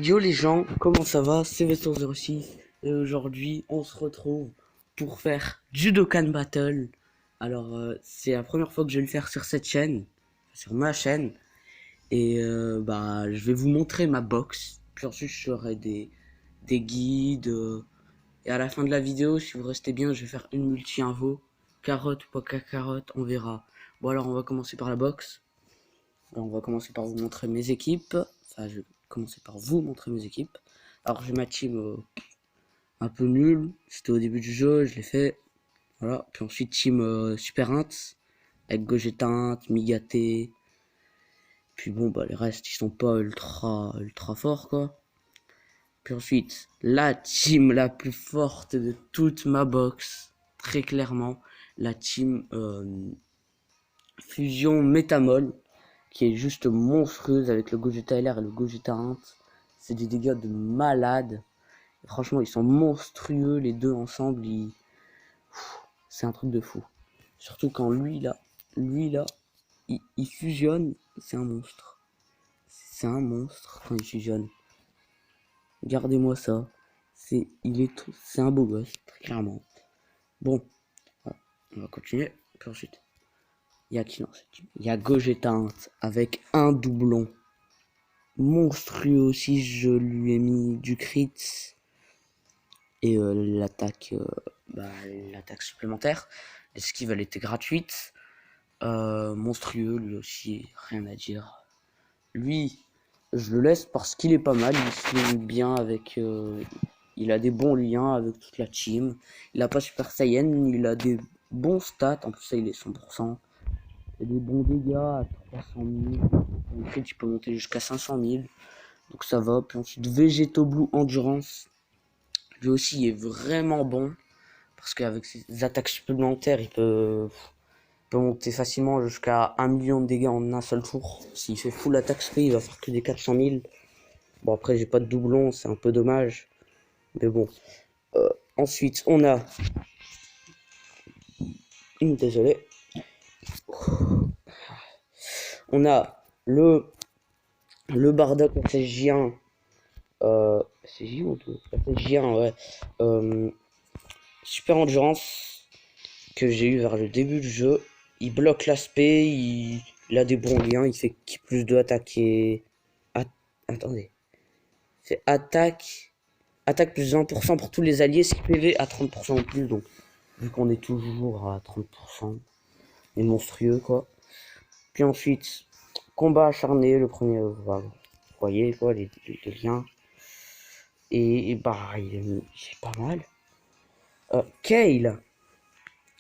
Yo les gens, comment ça va? C'est Vestor06 et aujourd'hui on se retrouve pour faire Judokan Battle. Alors c'est la première fois que je vais le faire sur cette chaîne, sur ma chaîne, et je vais vous montrer ma box. Puis ensuite je ferai des guides, et à la fin de la vidéo, si vous restez bien, je vais faire une multi-invo, carotte ou pas carotte, on verra. Bon alors on va commencer par la box. Alors, on va commencer par vous montrer mes équipes. Enfin, je vais commencer par vous montrer mes équipes. Alors, j'ai ma team un peu nulle. C'était au début du jeu, je l'ai fait. Voilà. Puis ensuite, team Super Int. Avec Gogetint, Migaté. Puis bon, bah, les restes, ils sont pas ultra forts, quoi. Puis ensuite, la team la plus forte de toute ma box. Très clairement, la team Fusion Métamol, qui est juste monstrueuse avec le Gogeta LR et le Gogeta Int. C'est des dégâts de malade. Et franchement, ils sont monstrueux les deux ensemble. C'est un truc de fou. Surtout quand lui là, il fusionne. C'est un monstre. C'est un monstre quand il fusionne. Regardez-moi ça. C'est un beau gosse, très clairement. Bon, voilà. On va continuer. Puis ensuite, il y a qui dans cette team? Il y a Gogeta Int avec un doublon monstrueux aussi. Je lui ai mis du crit et l'attaque supplémentaire. L'esquive elle était gratuite. Monstrueux lui aussi, rien à dire. Lui, je le laisse parce qu'il est pas mal. Il se met bien avec. Il a des bons liens avec toute la team. Il a pas Super Saiyan, il a des bons stats. En plus, ça, il est 100%. Il a des bons dégâts à 300 000. En fait, il peut monter jusqu'à 500 000. Donc ça va. Puis ensuite, Vegeto Blue Endurance. Lui aussi, il est vraiment bon. Parce qu'avec ses attaques supplémentaires, il peut monter facilement jusqu'à 1 million de dégâts en un seul tour. S'il fait full attaque spray, il va faire que des 400 000. Bon, après, j'ai pas de doublon, c'est un peu dommage. Mais bon. Ensuite, on a... Désolé. On a le Bardock SSJ1. SSJ ou SSJ1, ouais. Super endurance que j'ai eu vers le début du jeu. Il bloque l'aspect, il a des bons liens, il fait plus de attaque et... Attendez. C'est attaque plus 20% pour tous les alliés, skill PV à 30% en plus, donc vu qu'on est toujours à 30%, il est monstrueux quoi. Puis ensuite, combat acharné, le premier, vous voyez quoi, les liens. Et bah, c'est pas mal. Kale,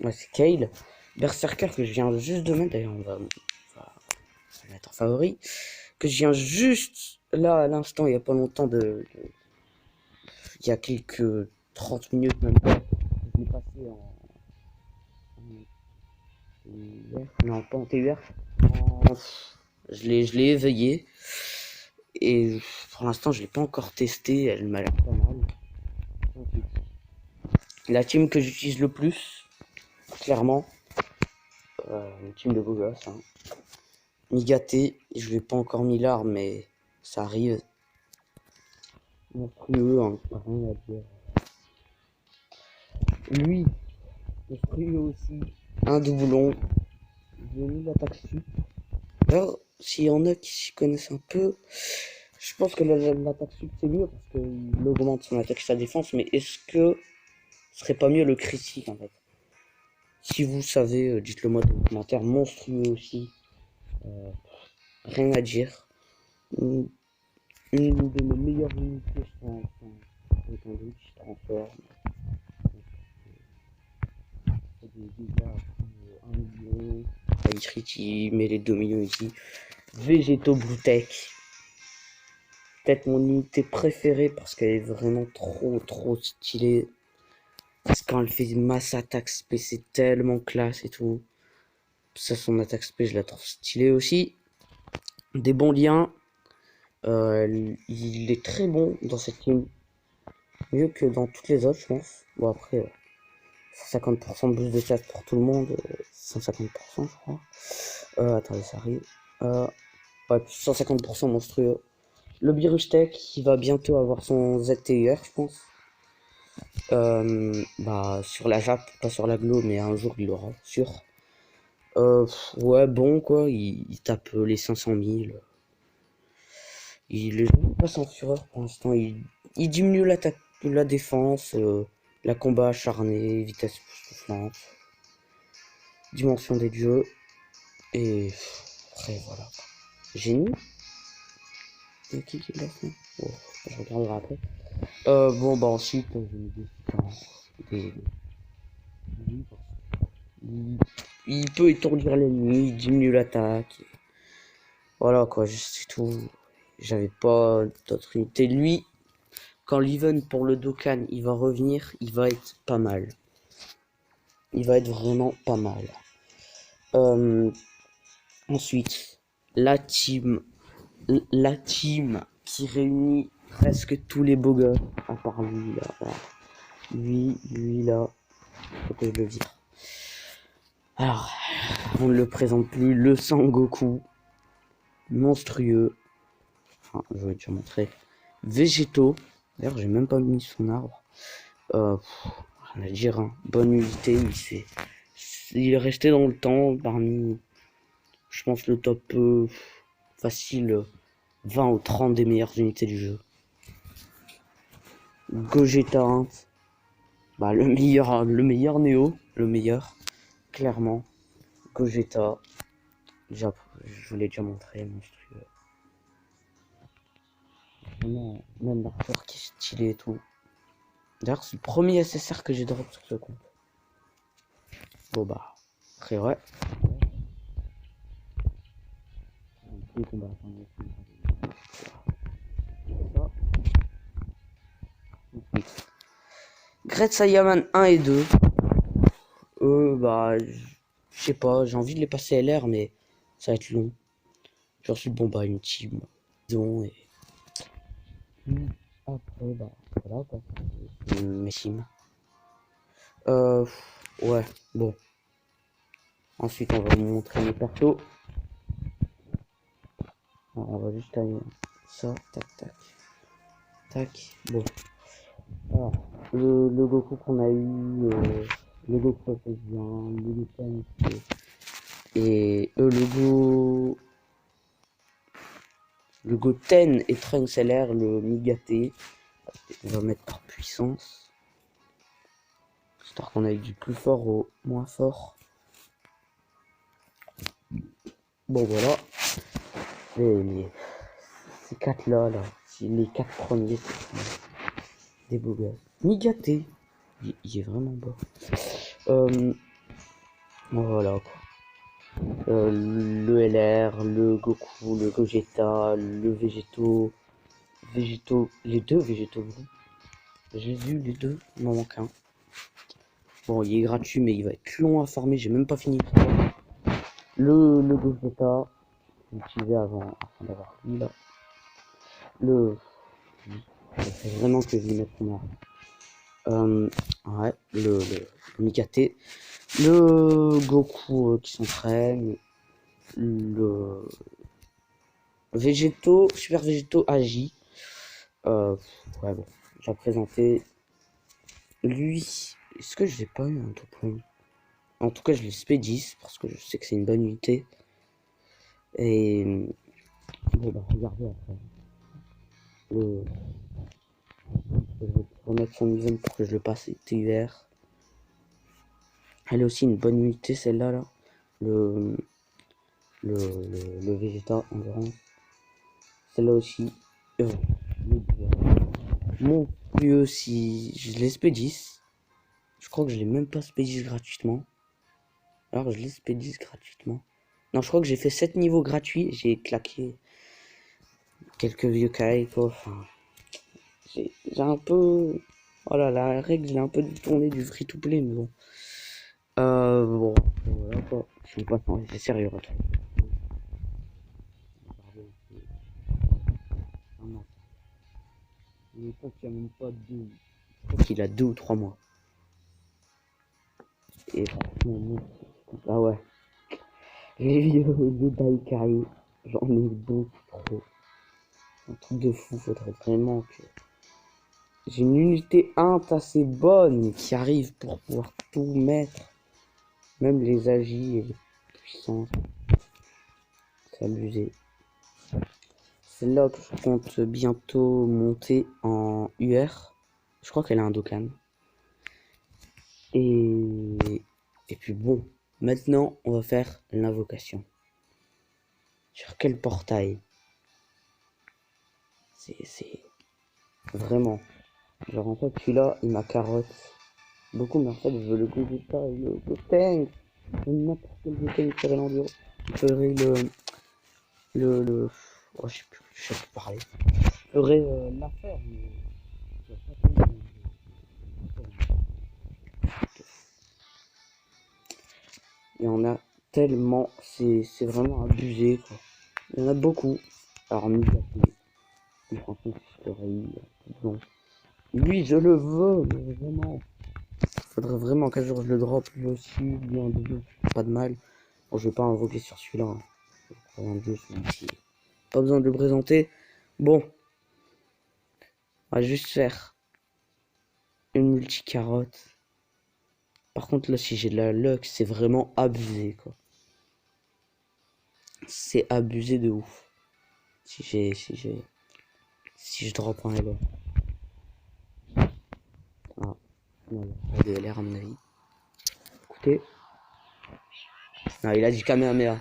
ouais, c'est Kale. Berserker que je viens juste de mettre, d'ailleurs on va le mettre en favori. Que je viens juste là à l'instant, il y a pas longtemps il y a quelques 30 minutes même pas. Je l'ai passé non pas en TUR. Je l'ai éveillé. Et pour l'instant je l'ai pas encore testé, elle m'a l'air pas mal. La team que j'utilise le plus, clairement, une team de beaux gosses. Hein. Migaté, je lui ai pas encore mis l'arme, mais ça arrive. Monstrueux, hein, rien à dire. Lui, monstrueux aussi. Un doublon. J'ai mis l'attaque sup. Alors, s'il y en a qui s'y connaissent un peu, je pense que l'attaque sup c'est mieux parce qu'il augmente son attaque et sa défense, mais est-ce que ce serait pas mieux le critique en fait? Si vous savez, dites-le moi dans les commentaires. Monstrueux aussi. Euh, Rien à dire. Une de mes meilleures unités avec un jeu qui se transforme. Des dégâts à 1 million. Il met les 2 millions ici. Végéto Bluetech. Peut-être mon unité préférée parce qu'elle est vraiment trop stylée. Parce que quand elle fait masse attaque spé, c'est tellement classe et tout. Ça, son attaque spé, je la trouve stylée aussi. Des bons liens. Il est très bon dans cette team. Mieux que dans toutes les autres, je pense. Bon, après, 50% de boost de chat pour tout le monde. 150%, je crois. Attendez, ça arrive. Ouais, 150% monstrueux. Le Birustech qui va bientôt avoir son ZTUR, je pense. Bah, sur la Jap, pas sur la Glo, mais un jour il l'aura, sûr. Ouais, bon, quoi, il tape les 500 000. Il est pas sans fureur pour l'instant. Il diminue l'attaque, la défense, la combat acharné, vitesse soufflante, dimension des dieux. Et après, voilà. Génie. C'est qui l'a fait? Oh, je regarderai après. Bon, bah ensuite, des livres. Il peut étourdir l'ennemi, il diminue l'attaque. Voilà quoi, c'est tout. J'avais pas d'autres unités. Lui, quand l'event pour le Dokkan il va revenir, il va être pas mal. Il va être vraiment pas mal. Ensuite, la team. La team qui réunit presque tous les beaux gars, à part lui là. Voilà. Lui là. Faut que je le vire. Alors, on ne le présente plus. Le Sangoku. Monstrueux. Enfin, je vais déjà montrer. Végétaux. D'ailleurs, j'ai même pas mis son arbre. Rien à dire, hein. Bonne unité. Il est resté dans le temps parmi, je pense, le top facile 20 ou 30 des meilleures unités du jeu. Gogeta, hein. Bah, le meilleur Néo. Le meilleur. Clairement. Gogeta. Déjà, je vous l'ai déjà montré, monstrueux. Vraiment, même l'artwork qui est stylé et tout. D'ailleurs, c'est le premier SSR que j'ai drop sur ce compte. Bon bah, après ouais. Great Saiyaman 1 et 2. Bah, je sais pas, j'ai envie de les passer LR, mais ça va être long. J'ai reçu bon bah une team. Et après, bah, voilà quoi. Mes sims. Ouais, bon. Ensuite, on va vous montrer les persos. Alors, on va juste aller ça, tac, tac, tac. Bon. Alors, le Goku qu'on a eu, le Goku bien, le Goku et le Goten et Trunks LR, le Migaté. On va mettre par puissance. Histoire qu'on aille du plus fort au moins fort. Bon voilà. Ces quatre là, les quatre premiers, des beaux gars. Migaté. Il est vraiment beau. Voilà quoi. Le LR, le Goku, le Gogeta, le Végétaux, les deux Végétaux bleus. J'ai vu les deux, il m'en manque un. Bon, il est gratuit, mais il va être long à farmer, j'ai même pas fini. Le Gogeta, j'ai utilisé avant d'avoir lui là. C'est vraiment que je vais mettre en arme. Ouais, le Migaté, le Goku qui s'entraîne, le Végétaux, Super Végétaux Agi. Ouais, bon, j'ai présenté. Lui, est-ce que je l'ai pas eu un tout point? En tout cas, je l'ai SP10 parce que je sais que c'est une bonne unité. Et bon, bah, regardez après. Je vais remettre son event pour que je le passe cet hiver. Elle est aussi une bonne unité, celle-là, là. Le Vegeta Endurance. Celle-là aussi. Mon Dieu, si je l'ai SP10. Je crois que je l'ai même pas SP10 gratuitement. Alors, je l'ai SP10 gratuitement. Non, je crois que j'ai fait 7 niveaux gratuits. J'ai claqué quelques vieux cailles, quoi. Enfin, j'ai un peu... Voilà, la règle, j'ai un peu détourné du free-to-play, mais bon. Bon, voilà quoi. Je vais pas s'en c'est sérieux, retrouve. Je crois qu'il a même pas deux. Je crois qu'il a 2 ou 3 mois. Et franchement, ah ouais. Les vieux Daikai, j'en ai beaucoup trop. un truc de fou. Faudrait vraiment que j'ai une unité int assez bonne qui arrive pour pouvoir tout mettre. Même les agis et les puissances. C'est abusé. C'est là que je compte bientôt monter en UR. Je crois qu'elle a un Dokkan. Et puis bon, maintenant on va faire l'invocation. Sur quel portail? C'est vraiment. Genre en fait celui-là il m'a carotte beaucoup, mais en fait je veux le Gogeta et le Gotenks. N'importe quel Gotenks ferait l'enduro. Ferait le. Oh, je sais plus parler. Ferait l'affaire, mais. Je vois pas tellement. Il y en a tellement, c'est vraiment abusé quoi. Il y en a beaucoup. Alors mis à pied, franchement, bon. Lui, je le veux, mais vraiment. Faudrait vraiment qu'un jour je le drop lui aussi, lui en double, pas de mal. Bon, je vais pas invoquer sur celui-là. Hein. Pas besoin de le présenter. Bon, on va juste faire une multi-carotte. Par contre, là, si j'ai de la luck, c'est vraiment abusé, quoi. C'est abusé de ouf. Si je drop un LR. Ah, non, pas de LR à mon avis. Écoutez. Non, il a dit Kamehameha.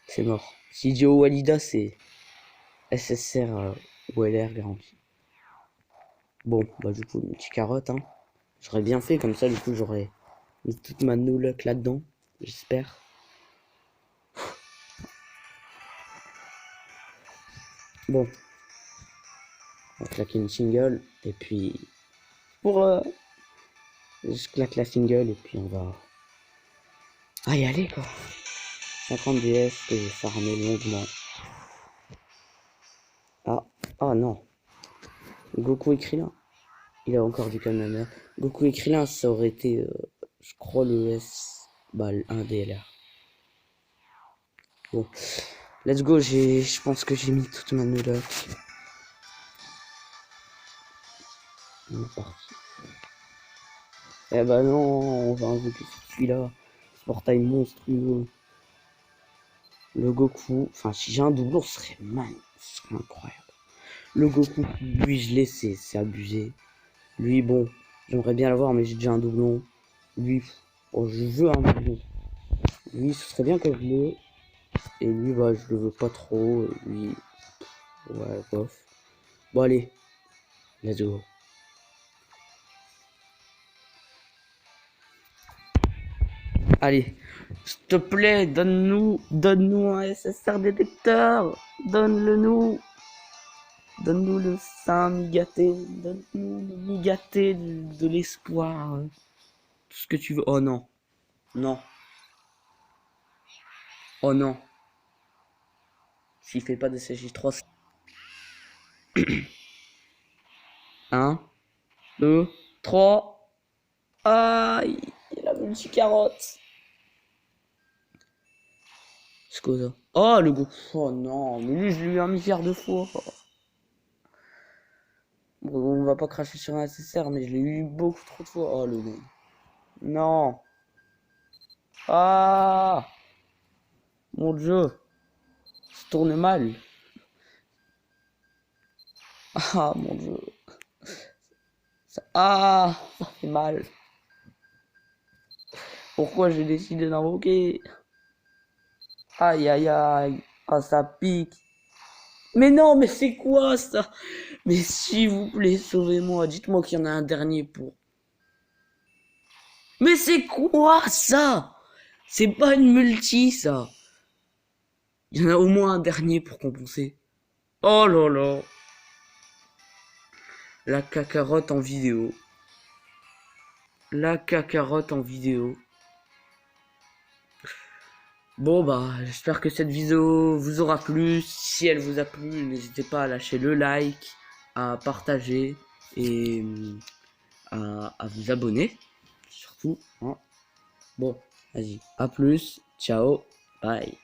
C'est mort. Si dit Walida, c'est SSR ou LR garanti. Bon, bah du coup, une petite carotte, hein. J'aurais bien fait comme ça, du coup, j'aurais mis toute ma no luck là-dedans. J'espère. Bon. On va claquer une single. Et puis. Pour. Je claque la single et puis on va. Ah, y aller quoi. 50 DS que j'ai farmé longuement. Ah. Ah non. Goku et Krillin. Il a encore du Kamehameha. Goku et Krillin, ça aurait été. Je crois le S. Bah, un DLR. Bon. Let's go, je pense que j'ai mis toute ma no luck. On est parti. Eh bah non, on va invoquer celui-là. Ce portail monstrueux. Le Goku. Enfin, si j'ai un doublon, ce serait incroyable. Le Goku, lui, je l'ai, c'est abusé. Lui, bon, j'aimerais bien l'avoir, mais j'ai déjà un doublon. Lui, oh, je veux un doublon. Lui, ce serait bien que je l'ai. Et lui, bah, je le veux pas trop. Et lui, ouais, bof. Bon, allez, let's go. Allez, s'il te plaît, donne-nous un SSR détecteur. Donne-le-nous. Donne-nous le sein migaté. Donne-nous le migaté de l'espoir. Tout ce que tu veux. Oh non. Non. Oh non. S'il fait pas de CJ3, 1, 2, 3. Aïe, il a multi-carotte. C'est quoi ça? Oh, le Goku. Oh non, mais lui, je lui ai un milliard de fois. Bon, on va pas cracher sur un SSR, mais je l'ai eu beaucoup trop de fois. Oh, le gars. Non. Ah, mon Dieu. Ça tourne mal. Ah, mon Dieu. Ça fait mal. Pourquoi j'ai décidé d'invoquer? Aïe, aïe, aïe. Ah, ça pique. Mais non, mais c'est quoi ça? Mais s'il vous plaît, sauvez-moi. Dites-moi qu'il y en a un dernier pour. Mais c'est quoi ça? C'est pas une multi, ça. Il y en a au moins un dernier pour compenser. Oh là là. La cacarotte en vidéo. La cacarotte en vidéo. Bon bah, j'espère que cette vidéo vous aura plu. Si elle vous a plu, n'hésitez pas à lâcher le like, à partager et à vous abonner. Surtout. Hein. Bon, vas-y. À plus. Ciao. Bye.